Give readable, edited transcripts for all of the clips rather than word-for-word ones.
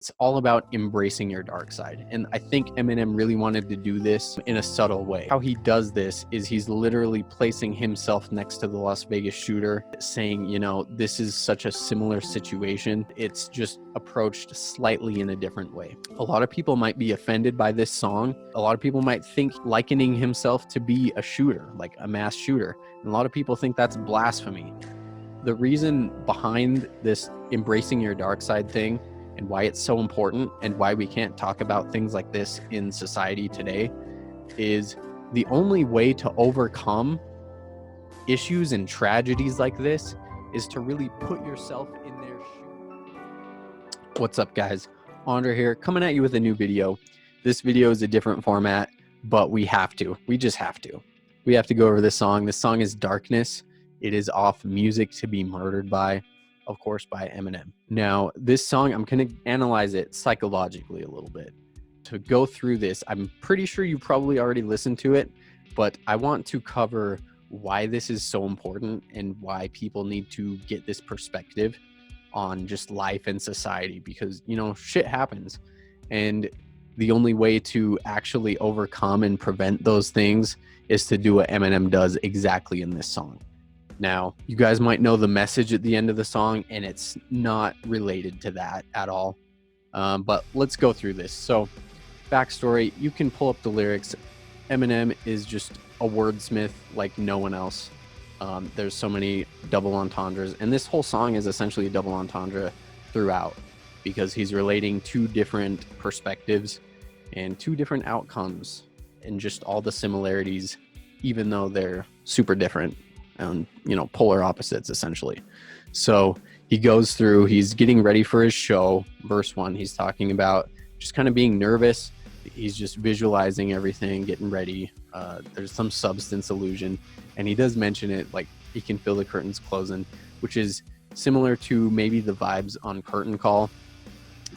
It's all about embracing your dark side. And I think Eminem really wanted to do this in a subtle way. How he does this is he's literally placing himself next to the Las Vegas shooter, saying, you know, this is such a similar situation. It's just approached slightly in a different way. A lot of people might be offended by this song. A lot of people might think likening himself to be a shooter, like a mass shooter. And a lot of people think that's blasphemy. The reason behind this embracing your dark side thing and why it's so important and why we can't talk about things like this in society today is the only way to overcome issues and tragedies like this is to really put yourself in their shoes. What's up, guys? Andre here, coming at you with a new video. This video is a different format, but we just have to. We have to go over this song. This song is Darkness. It is off Music to Be Murdered By, of course, by Eminem. Now, this song, I'm going to analyze it psychologically a little bit. To go through this, I'm pretty sure you probably already listened to it, but I want to cover why this is so important and why people need to get this perspective on just life and society, because, you know, shit happens. And the only way to actually overcome and prevent those things is to do what Eminem does exactly in this song. Now, you guys might know the message at the end of the song, and it's not related to that at all. But let's go through this. So, backstory, you can pull up the lyrics. Eminem is just a wordsmith like no one else. There's so many double entendres, and this whole song is essentially a double entendre throughout, because he's relating two different perspectives and two different outcomes, and just all the similarities, even though they're super different. You know, polar opposites essentially. So he goes through, he's getting ready for his show. Verse 1, he's talking about just kind of being nervous. He's just visualizing everything, getting ready. There's some substance illusion, and he does mention it, like he can feel the curtains closing, which is similar to maybe the vibes on Curtain Call,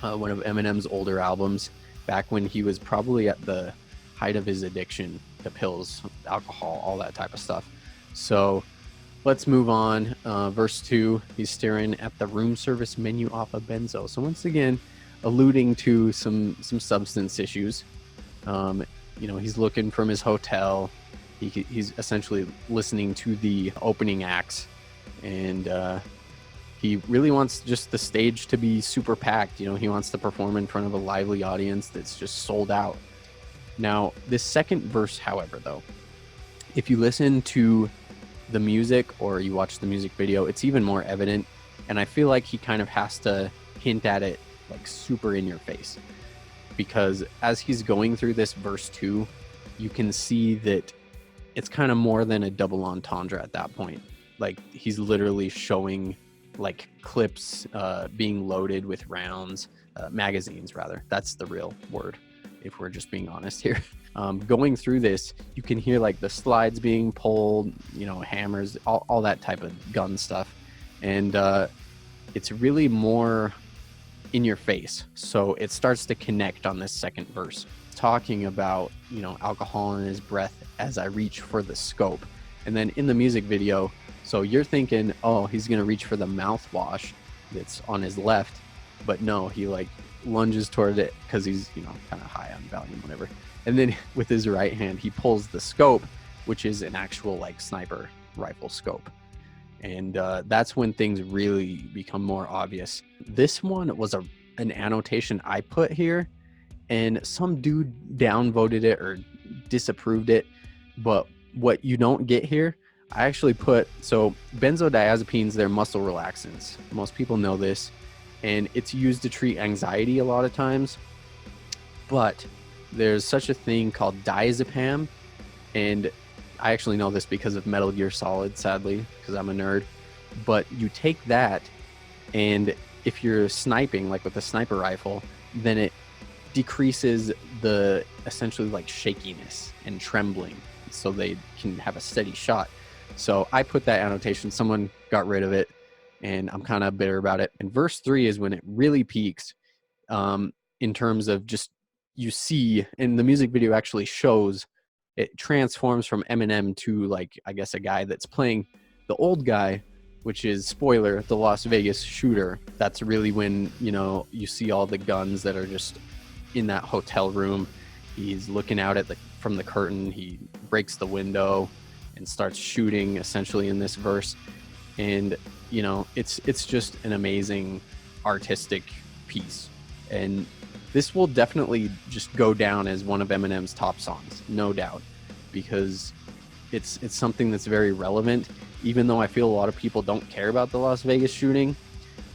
one of Eminem's older albums, back when he was probably at the height of his addiction to pills, alcohol, all that type of stuff. So let's move on. Verse 2, he's staring at the room service menu off a benzo. So once again, alluding to some substance issues. You know, he's looking from his hotel. He's essentially listening to the opening acts, and he really wants just the stage to be super packed. You know, he wants to perform in front of a lively audience that's just sold out. Now, this second verse, however, though, if you listen to the music or you watch the music video, it's even more evident, and I feel like he kind of has to hint at it like super in your face, because as he's going through this verse 2, you can see that it's kind of more than a double entendre at that point. Like, he's literally showing like clips being loaded with rounds, magazines rather, that's the real word if we're just being honest here. Going through this, you can hear like the slides being pulled, you know, hammers, all that type of gun stuff. And it's really more in your face. So it starts to connect on this second verse, talking about, you know, alcohol in his breath as I reach for the scope. And then in the music video, so you're thinking, oh, he's going to reach for the mouthwash that's on his left. But no, he like lunges toward it because he's, you know, kind of high on Valium, whatever. And then with his right hand, he pulls the scope, which is an actual like sniper rifle scope. And that's when things really become more obvious. This one was an annotation I put here, and some dude downvoted it or disapproved it. But what you don't get here, I actually put, so benzodiazepines, they're muscle relaxants. Most people know this, and it's used to treat anxiety a lot of times. But there's such a thing called diazepam, and I actually know this because of Metal Gear Solid, sadly, because I'm a nerd. But you take that, and if you're sniping, like with a sniper rifle, then it decreases the essentially like shakiness and trembling, so they can have a steady shot. So I put that annotation, someone got rid of it, and I'm kind of bitter about it. And verse 3 is when it really peaks, in terms of just, you see, and the music video actually shows, it transforms from Eminem to like, I guess, a guy that's playing the old guy, which is, spoiler, the Las Vegas shooter. That's really when, you see all the guns that are just in that hotel room. He's looking out from the curtain. He breaks the window and starts shooting essentially in this verse. And, it's just an amazing artistic piece. And this will definitely just go down as one of Eminem's top songs, no doubt, because it's something that's very relevant. Even though I feel a lot of people don't care about the Las Vegas shooting,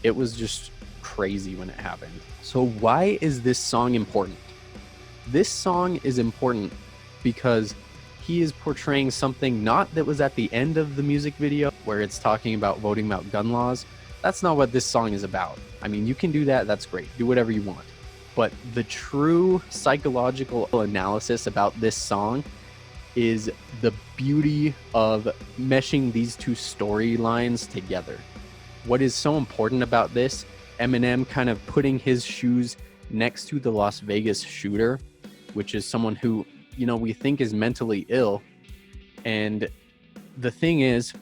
it was just crazy when it happened. So why is this song important? This song is important because he is portraying something not that was at the end of the music video where it's talking about voting about gun laws. That's not what this song is about. I mean, you can do that, that's great. Do whatever you want. But the true psychological analysis about this song is the beauty of meshing these two storylines together. What is so important about this, Eminem kind of putting his shoes next to the Las Vegas shooter, which is someone who, we think is mentally ill. And the thing is,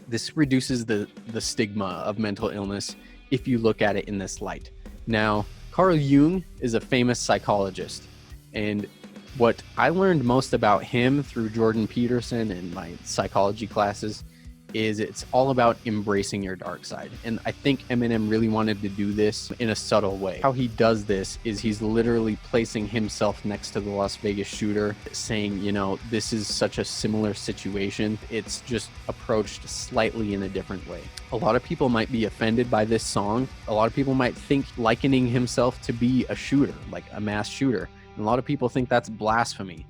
this reduces the stigma of mental illness if you look at it in this light. Now, Carl Jung is a famous psychologist, and what I learned most about him through Jordan Peterson and my psychology classes is it's all about embracing your dark side. And I think Eminem really wanted to do this in a subtle way. How he does this is he's literally placing himself next to the Las Vegas shooter, saying, this is such a similar situation. It's just approached slightly in a different way. A lot of people might be offended by this song. A lot of people might think likening himself to be a shooter, like a mass shooter. And a lot of people think that's blasphemy.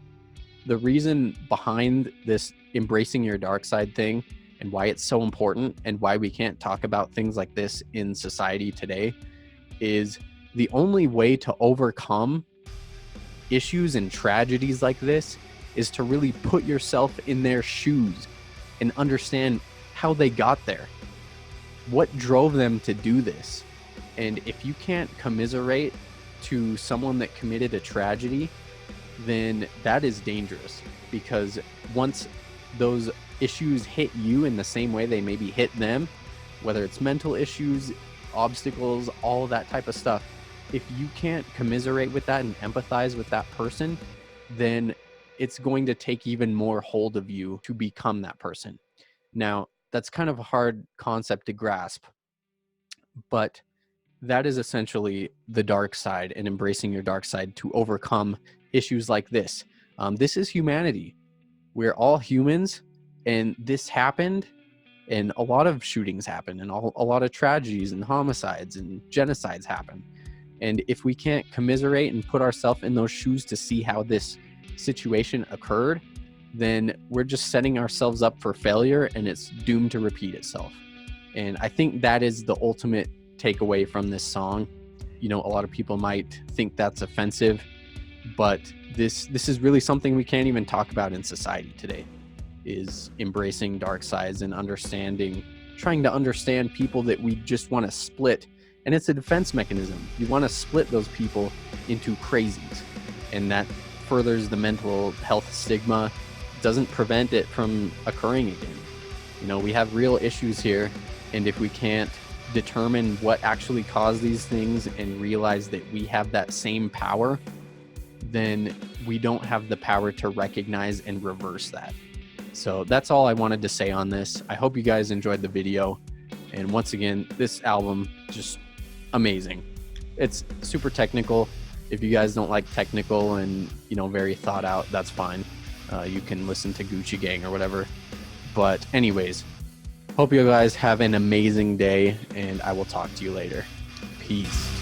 The reason behind this embracing your dark side thing and why it's so important and why we can't talk about things like this in society today is the only way to overcome issues and tragedies like this is to really put yourself in their shoes and understand how they got there. What drove them to do this? And if you can't commiserate to someone that committed a tragedy, then that is dangerous, because once those issues hit you in the same way they maybe hit them, whether it's mental issues, obstacles, all of that type of stuff, if you can't commiserate with that and empathize with that person, then it's going to take even more hold of you to become that person. Now, that's kind of a hard concept to grasp, but that is essentially the dark side and embracing your dark side to overcome issues like this. This is humanity. We're all humans, and this happened, and a lot of shootings happen, and a lot of tragedies and homicides and genocides happen. And if we can't commiserate and put ourselves in those shoes to see how this situation occurred, then we're just setting ourselves up for failure, and it's doomed to repeat itself. And I think that is the ultimate takeaway from this song. A lot of people might think that's offensive, but this is really something we can't even talk about in society today, is embracing dark sides and trying to understand people that we just want to split. And it's a defense mechanism. You want to split those people into crazies, and that furthers the mental health stigma, doesn't prevent it from occurring again. We have real issues here, and if we can't determine what actually caused these things and realize that we have that same power, then we don't have the power to recognize and reverse that. So that's all I wanted to say on this. I hope you guys enjoyed the video. And once again, this album, just amazing. It's super technical. If you guys don't like technical and, very thought out, that's fine. You can listen to Gucci Gang or whatever. But anyways, hope you guys have an amazing day, and I will talk to you later. Peace.